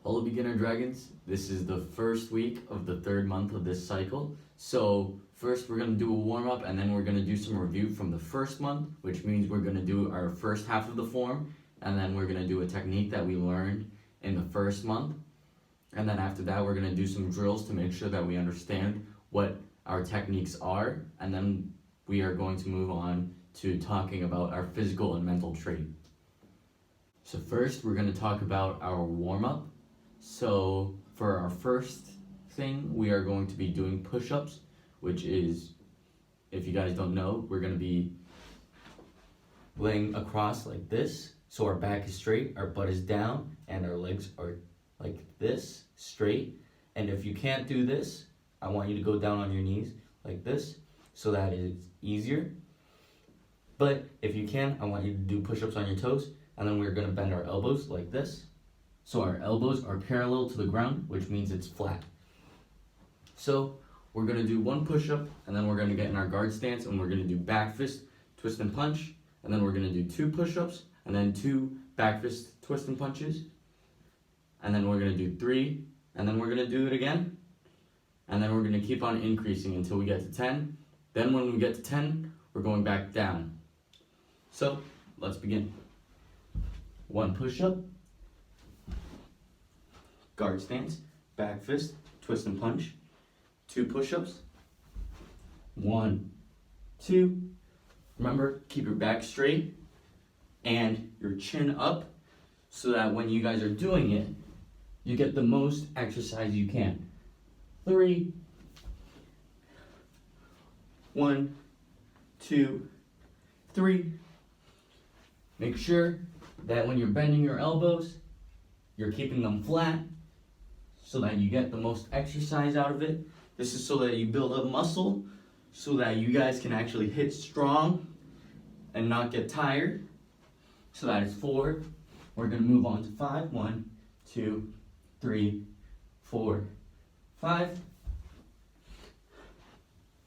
Hello beginner dragons, this is the first week of the third month of this cycle. So first we're going to do a warm-up and then we're going to do some review from the first month, which means we're going to do our first half of the form, and then we're going to do a technique that we learned in the first month. And then after that we're going to do some drills to make sure that we understand what our techniques are, and then we are going to move on to talking about our physical and mental trait. So first we're going to talk about our warm-up. So for our first thing, we are going to be doing push-ups, which is, if you guys don't know, we're going to be laying across like this. So our back is straight, our butt is down, and our legs are like this, straight. And if you can't do this, I want you to go down on your knees like this, so that it's easier. But if you can, I want you to do push-ups on your toes, and then we're going to bend our elbows like this. So our elbows are parallel to the ground, which means it's flat. So we're going to do one push-up, and then we're going to get in our guard stance, and we're going to do back fist, twist and punch, and then we're going to do two push-ups, and then two back fist, twist and punches, and then we're going to do three, and then we're going to do it again, and then we're going to keep on increasing until we get to 10. Then when we get to 10, we're going back down. So let's begin. One push-up, guard stance, back fist, twist and punch, two push-ups, 1, 2, remember, keep your back straight and your chin up so that when you guys are doing it, you get the most exercise you can. 3, 1, 2, 3. Make sure that when you're bending your elbows, you're keeping them flat so that you get the most exercise out of it. This is so that you build up muscle, so that you guys can actually hit strong and not get tired. So that is 4. We're going to move on to 5. 1, 2, 3, 4, 5.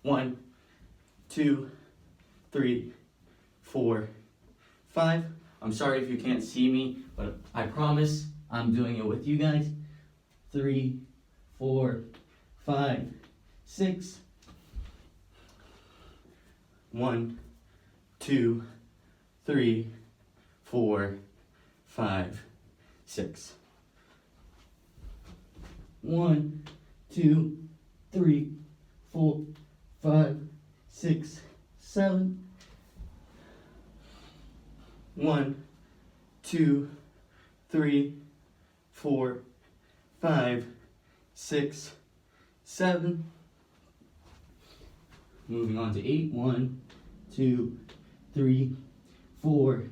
1, 2, 3, 4, 5. I'm sorry if you can't see me, but I promise I'm doing it with you guys. 3, 4, 5, 6. 1, 2, 3, 4, 5, 6. 1, 2, 3, 4, 5, 6, 7. 1, 2, 3, 4, 5, 6, 7. Moving on to 8. 1, 2, 3, 4,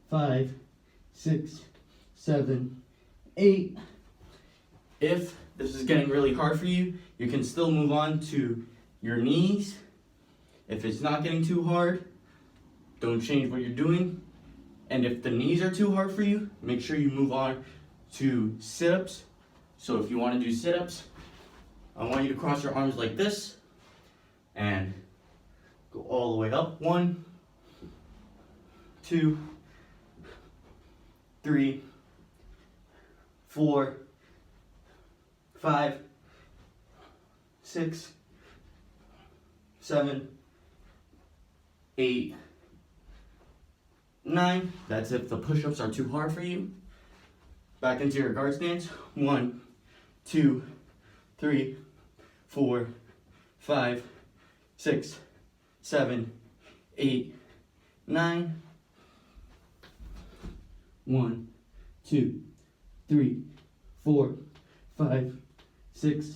5, 6, 7, 8. If this is getting really hard for you, you can still move on to your knees. If it's not getting too hard, don't change what you're doing. And if the knees are too hard for you, make sure you move on to sit-ups. So if you want to do sit-ups, I want you to cross your arms like this and go all the way up. 1, 2, 3, 4, 5, 6, 7, 8, 9. That's if the push-ups are too hard for you. Back into your guard stance. 1, 2, 3, 4, 5, 6, 7, 8, 9. 1, 2, 3, 4, 5, 6,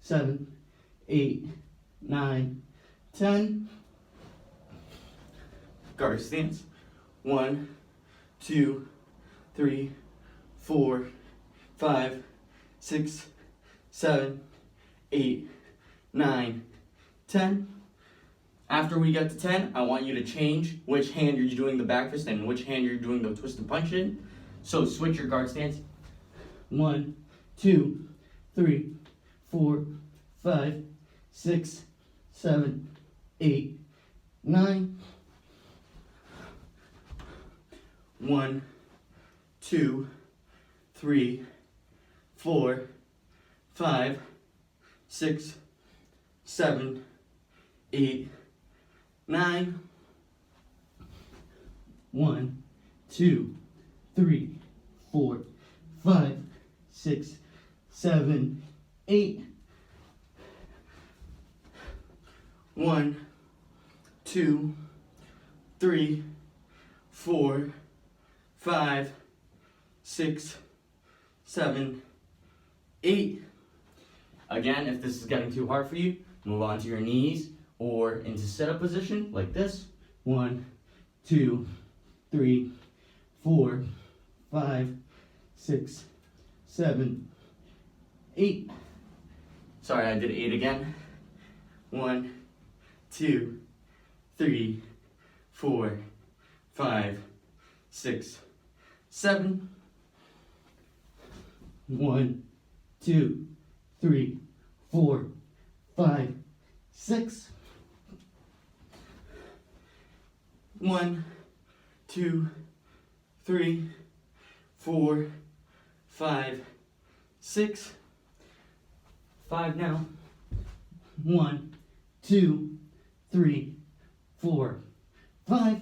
7, 8, 9, 10. Guard stance. 1, 2, 3, 4, 5, 6, 7, 8, 9, 10. After we get to 10, I want you to change which hand you're doing the back fist and which hand you're doing the twist and punch in. So switch your guard stance. 1, 2, 3, 4, 5, 6, 7, 8, 9. 1, 2, 3, 4, 5, 6, 7, 8, 9. 1, 2, 3, 4, 5, 6, 7, 8. 1, 2, 3, 4, 5, 6, 7, 8. Again, if this is getting too hard for you, move on to your knees or into sit-up position like this. 1, 2, 3, 4, 5, 6, 7, 8. Sorry, I did 8 again. 1, 2, 3, 4, 5, 6, 7. 1, 2, 3, 4, 5, 6. 1, 2, 3, 4, 5, 6. 5 now. 1, 2, 3, 4, 5.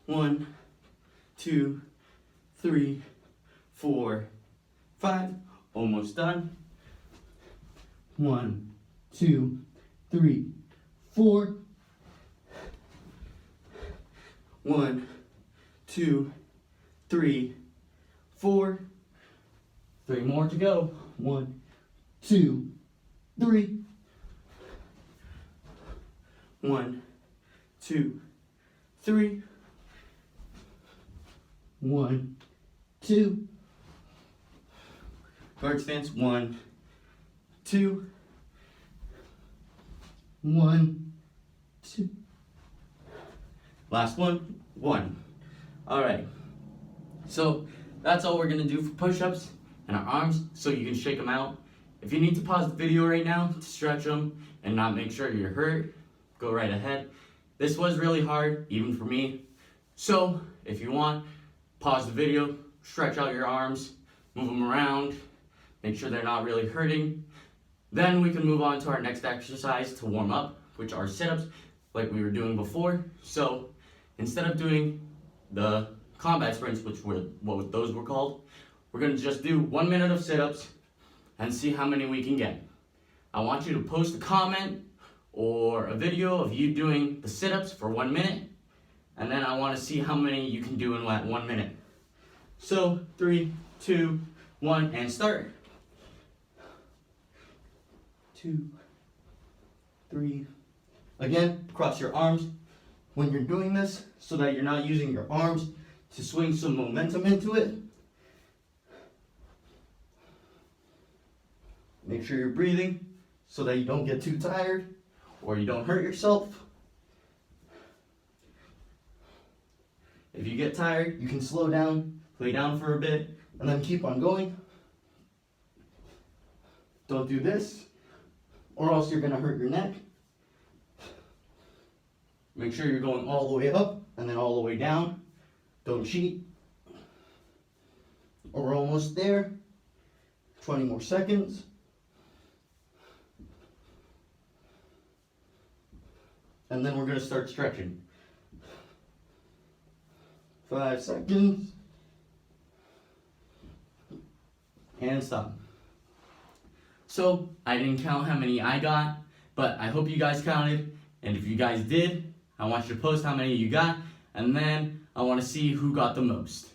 1, 2, 3, 4, 5. Almost done. 1, 2, 3, 4. 1, 2, 3, 4. 3 more to go. 1, 2, 3. 1, 2, 3. 1, 2. Guard stance. 1, 2. 1, 2. Last one. 1. All right. So that's all we're gonna do for push-ups and our arms, so you can shake them out. If you need to pause the video right now to stretch them and not make sure you're hurt, go right ahead. This was really hard, even for me. So if you want, pause the video, stretch out your arms, move them around, make sure they're not really hurting. Then we can move on to our next exercise to warm up, which are sit-ups like we were doing before. So instead of doing the combat sprints, which were what those were called, we're gonna just do 1 minute of sit-ups and see how many we can get. I want you to post a comment or a video of you doing the sit-ups for 1 minute, and then I want to see how many you can do in that 1 minute. So 3, 2, 1, and start. 2, 3. Again, cross your arms when you're doing this so that you're not using your arms to swing some momentum into it. Make sure you're breathing so that you don't get too tired or you don't hurt yourself. If you get tired, you can slow down, lay down for a bit, and then keep on going. Don't do this, or else you're gonna hurt your neck. Make sure you're going all the way up and then all the way down. Don't cheat. We're almost there. 20 more seconds. And then we're gonna start stretching. 5 seconds. And stop. So, I didn't count how many I got, but I hope you guys counted. And if you guys did, I want you to post how many you got, and then I want to see who got the most.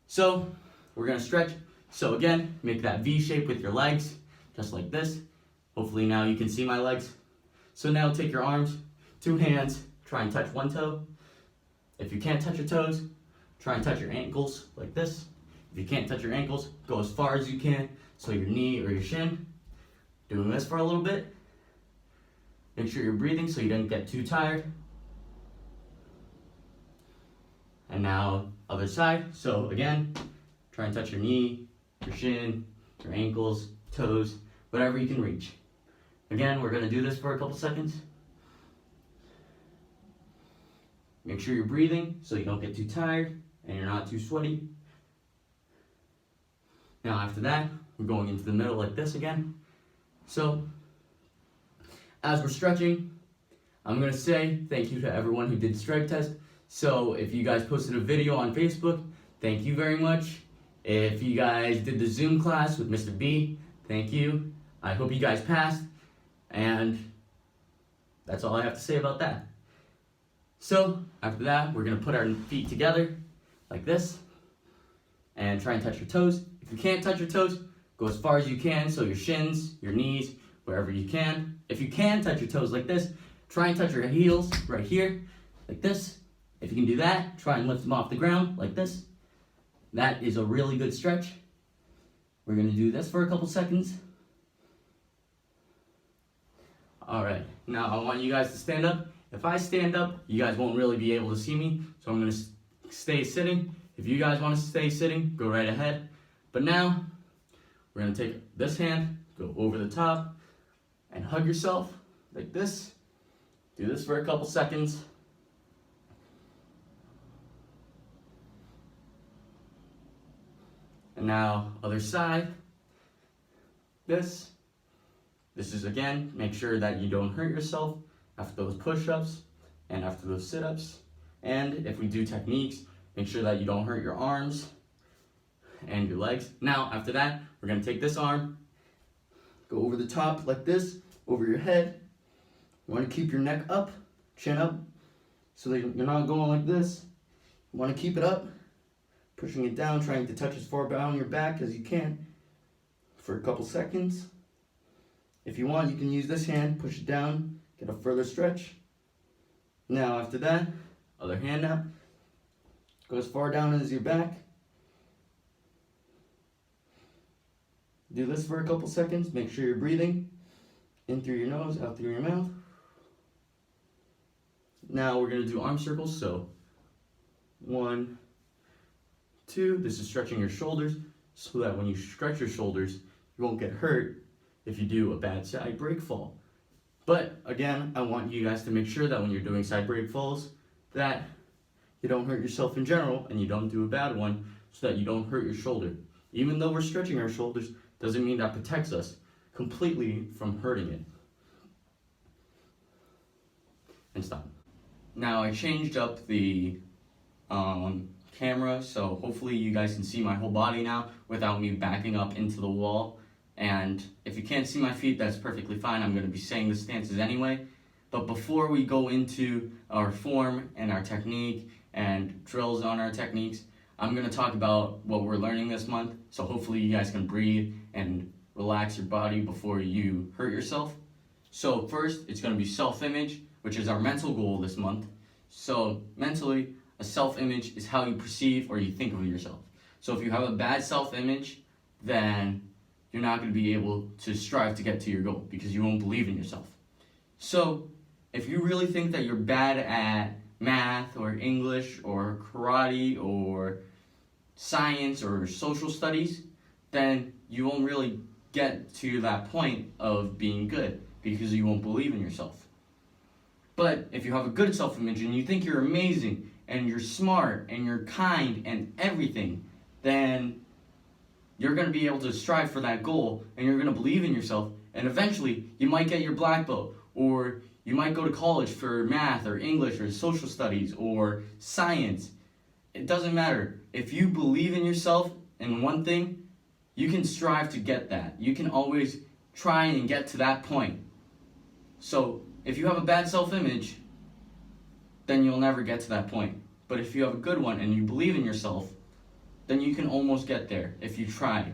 So, we're gonna stretch. So again, make that V shape with your legs, just like this. Hopefully now you can see my legs. So now take your arms, 2 hands, try and touch one toe. If you can't touch your toes, try and touch your ankles like this. If you can't touch your ankles, go as far as you can, so your knee or your shin. Doing this for a little bit. Make sure you're breathing so you don't get too tired. And now, other side. So again, try and touch your knee, your shin, your ankles, toes, whatever you can reach. Again, we're gonna do this for a couple seconds. Make sure you're breathing so you don't get too tired and you're not too sweaty. Now after that, we're going into the middle like this again. So, as we're stretching, I'm going to say thank you to everyone who did strength test. So if you guys posted a video on Facebook, thank you very much. If you guys did the Zoom class with Mr. B, thank you. I hope you guys passed. And that's all I have to say about that. So after that, we're going to put our feet together like this and try and touch your toes. If you can't touch your toes, go as far as you can, so your shins, your knees, wherever you can. If you can touch your toes like this, try and touch your heels right here, like this. If you can do that, try and lift them off the ground like this. That is a really good stretch. We're gonna do this for a couple seconds. All right, now I want you guys to stand up. If I stand up, you guys won't really be able to see me, so I'm gonna stay sitting. If you guys wanna stay sitting, go right ahead. But now, we're gonna take this hand, go over the top, and hug yourself like this. Do this for a couple seconds. And now, other side. This is again, make sure that you don't hurt yourself after those push-ups and after those sit-ups. And if we do techniques, make sure that you don't hurt your arms and your legs. Now, after that, we're gonna take this arm, go over the top like this, over your head. You wanna keep your neck up, chin up, so that you're not going like this. You wanna keep it up, pushing it down, trying to touch as far down your back as you can for a couple seconds. If you want, you can use this hand, push it down, get a further stretch. Now, after that, other hand now, go as far down as your back. Do this for a couple seconds. Make sure you're breathing in through your nose, out through your mouth. Now we're going to do arm circles. So 1, 2. This is stretching your shoulders so that when you stretch your shoulders, you won't get hurt if you do a bad side break fall. But again, I want you guys to make sure that when you're doing side break falls, that you don't hurt yourself in general and you don't do a bad one so that you don't hurt your shoulder. Even though we're stretching our shoulders, doesn't mean that protects us completely from hurting it. And stop. Now I changed up the camera, so hopefully you guys can see my whole body now without me backing up into the wall. And if you can't see my feet, that's perfectly fine. I'm going to be saying the stances anyway. But before we go into our form and our technique and drills on our techniques, I'm going to talk about what we're learning this month. So hopefully you guys can breathe and relax your body before you hurt yourself. So first, it's going to be self-image, which is our mental goal this month. So mentally, a self-image is how you perceive or you think of yourself. So if you have a bad self-image, then you're not going to be able to strive to get to your goal because you won't believe in yourself. So if you really think that you're bad at math or English or karate or science or social studies, then you won't really get to that point of being good because you won't believe in yourself. But if you have a good self-image and you think you're amazing and you're smart and you're kind and everything, then you're going to be able to strive for that goal and you're going to believe in yourself, and eventually you might get your black belt, or you might go to college for math or English or social studies or science. It doesn't matter. If you believe in yourself in one thing, you can strive to get that. You can always try and get to that point. So if you have a bad self-image, then you'll never get to that point. But if you have a good one and you believe in yourself, then you can almost get there if you try.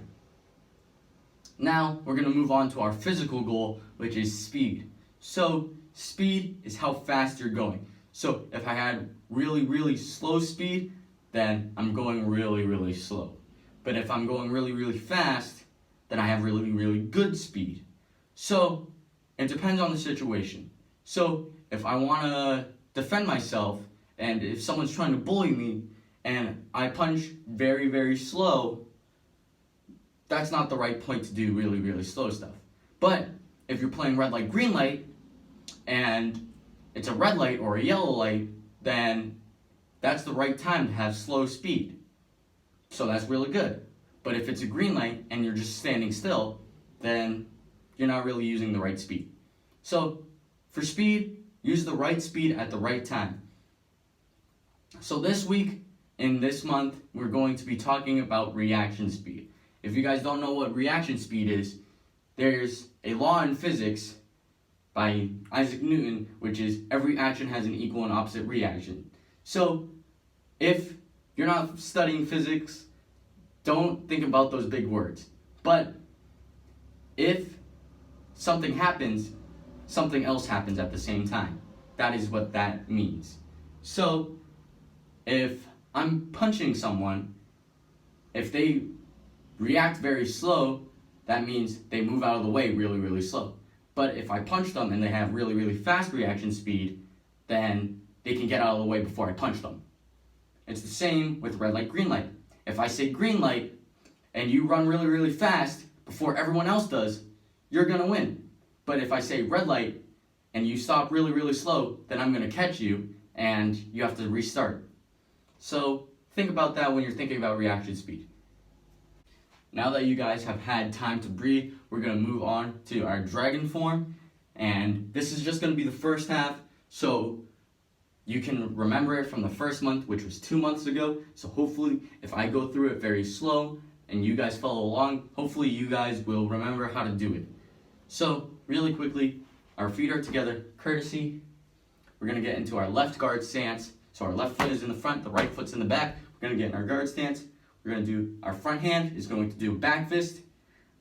Now, we're going to move on to our physical goal, which is speed. So, speed is how fast you're going. So, if I had really, really slow speed, then I'm going really, really slow. But if I'm going really, really fast, then I have really, really good speed. So, it depends on the situation. So, if I want to defend myself, and if someone's trying to bully me, and I punch very, very slow, that's not the right point to do really, really slow stuff. But if you're playing red light, green light, and it's a red light or a yellow light, then that's the right time to have slow speed. So that's really good. But if it's a green light and you're just standing still, then you're not really using the right speed. So for speed, use the right speed at the right time. So this week, in this month, we're going to be talking about reaction speed. If you guys don't know what reaction speed is, there's a law in physics by Isaac Newton, which is every action has an equal and opposite reaction. So if you're not studying physics, don't think about those big words. But if something happens, something else happens at the same time. That is what that means. So if I'm punching someone, if they react very slow, that means they move out of the way really, really slow. But if I punch them and they have really, really fast reaction speed, then they can get out of the way before I punch them. It's the same with red light, green light. If I say green light and you run really, really fast before everyone else does, you're gonna win. But if I say red light and you stop really, really slow, then I'm gonna catch you and you have to restart. So think about that when you're thinking about reaction speed. Now that you guys have had time to breathe, we're gonna move on to our dragon form. And this is just gonna be the first half, so you can remember it from the first month, which was 2 months ago. So hopefully, if I go through it very slow and you guys follow along, hopefully you guys will remember how to do it. So really quickly, our feet are together, courtesy. We're gonna get into our left guard stance. So our left foot is in the front, the right foot's in the back. We're gonna get in our guard stance. We're gonna do, our front hand is going to do a back fist.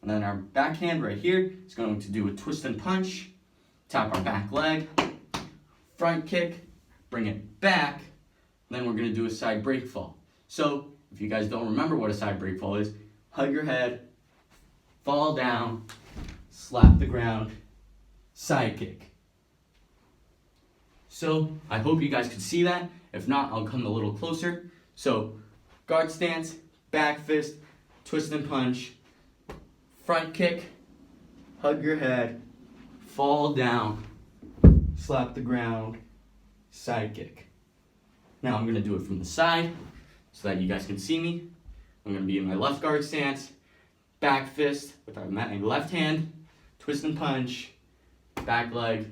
And then our back hand right here is going to do a twist and punch. Tap our back leg, front kick, bring it back, then we're going to do a side break fall. So if you guys don't remember what a side break fall is, hug your head, fall down, slap the ground, side kick. So I hope you guys could see that. If not, I'll come a little closer. So guard stance, back fist, twist and punch, front kick, hug your head, fall down, slap the ground, side kick. Now I'm going to do it from the side so that you guys can see me. I'm going to be in my left guard stance, back fist with my left hand, twist and punch, back leg,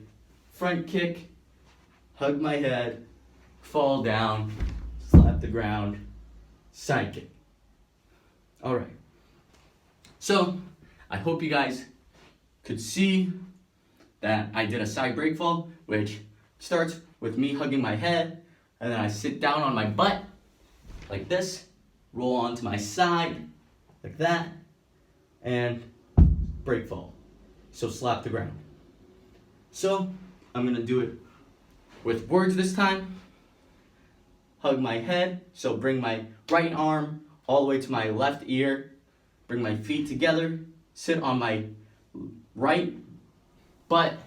front kick, hug my head, fall down, slap the ground, side kick. Alright, so I hope you guys could see that I did a side break fall, which starts with me hugging my head, and then I sit down on my butt, like this, roll onto my side, like that, and break fall. So slap the ground. So I'm gonna do it with words this time. Hug my head, so bring my right arm all the way to my left ear, bring my feet together, sit on my right butt,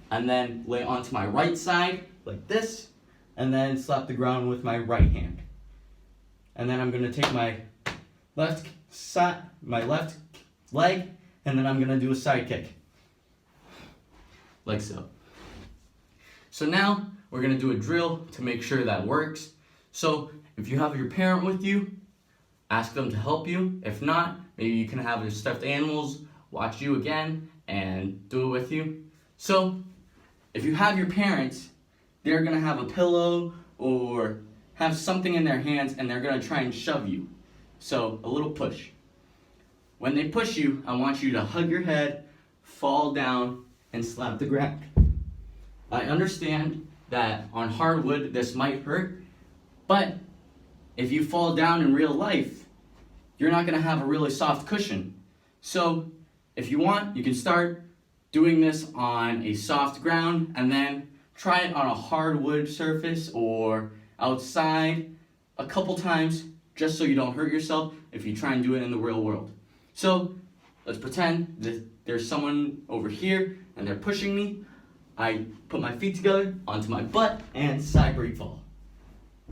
and then lay onto my right side like this, and then slap the ground with my right hand. And then I'm gonna take my left leg, and then I'm gonna do a side kick, like so. So now we're gonna do a drill to make sure that works. So if you have your parent with you, ask them to help you. If not, maybe you can have your stuffed animals watch you again and do it with you. So if you have your parents, they're gonna have a pillow or have something in their hands and they're gonna try and shove you. So a little push. When they push you, I want you to hug your head, fall down, and slap the ground. I understand that on hardwood this might hurt, but if you fall down in real life, you're not gonna have a really soft cushion. So if you want, you can start doing this on a soft ground and then try it on a hardwood surface or outside a couple times just so you don't hurt yourself if you try and do it in the real world. So let's pretend that there's someone over here and they're pushing me. I put my feet together onto my butt and side break fall.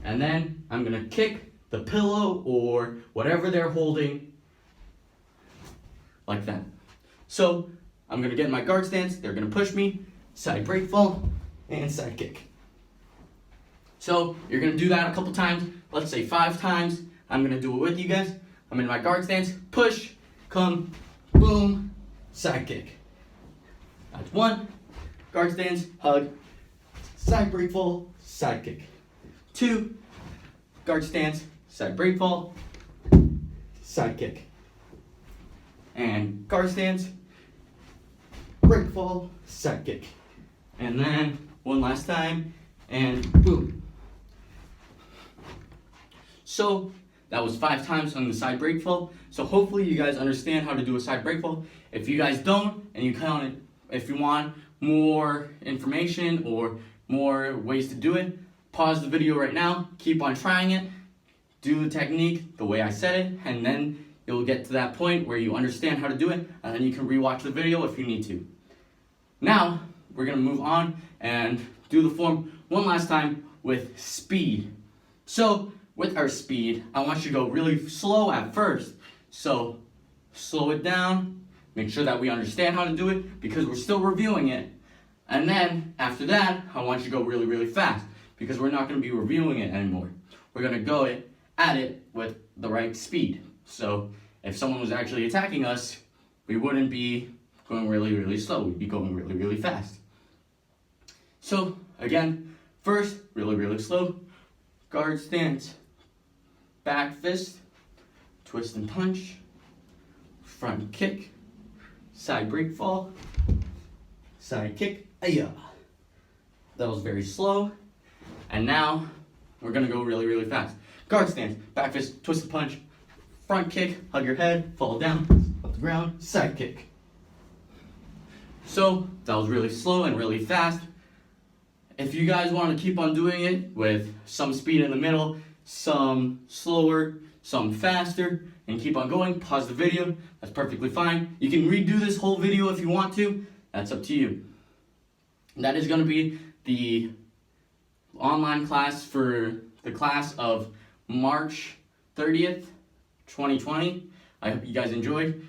And then I'm gonna kick the pillow or whatever they're holding like that. So I'm gonna get in my guard stance, they're gonna push me, side break fall, and side kick. So you're gonna do that a couple times, let's say 5 times. I'm gonna do it with you guys. I'm in my guard stance, push, come, boom, side kick. That's 1, guard stance, hug, side break fall, side kick. 2, guard stance, side break fall, side kick. And guard stance, break fall, side kick. And then one last time, and boom. So that was 5 times on the side break fall. So hopefully you guys understand how to do a side break fall. If you guys don't, and if you want more information or more ways to do it, pause the video right now, keep on trying it, do the technique the way I said it, and then you'll get to that point where you understand how to do it, and then you can rewatch the video if you need to. Now, we're gonna move on and do the form one last time with speed. So, with our speed, I want you to go really slow at first. So, slow it down, make sure that we understand how to do it because we're still reviewing it. And then, after that, I want you to go really, really fast because we're not gonna be reviewing it anymore. We're gonna go at it with the right speed. So, if someone was actually attacking us, we wouldn't be going really, really slow. We'd be going really, really fast. So, again, first, really, really slow. Guard stance, back fist, twist and punch, front kick, side break fall, side kick, ayah. That was very slow. And now, we're gonna go really, really fast. Guard stance, back fist, twist and punch, front kick, hug your head, fall down, off the ground, side kick. So, that was really slow and really fast. If you guys want to keep on doing it with some speed in the middle, some slower, some faster, and keep on going, pause the video, that's perfectly fine. You can redo this whole video if you want to, that's up to you. That is going to be the online class for the class of March 30th, 2020. I hope you guys enjoyed.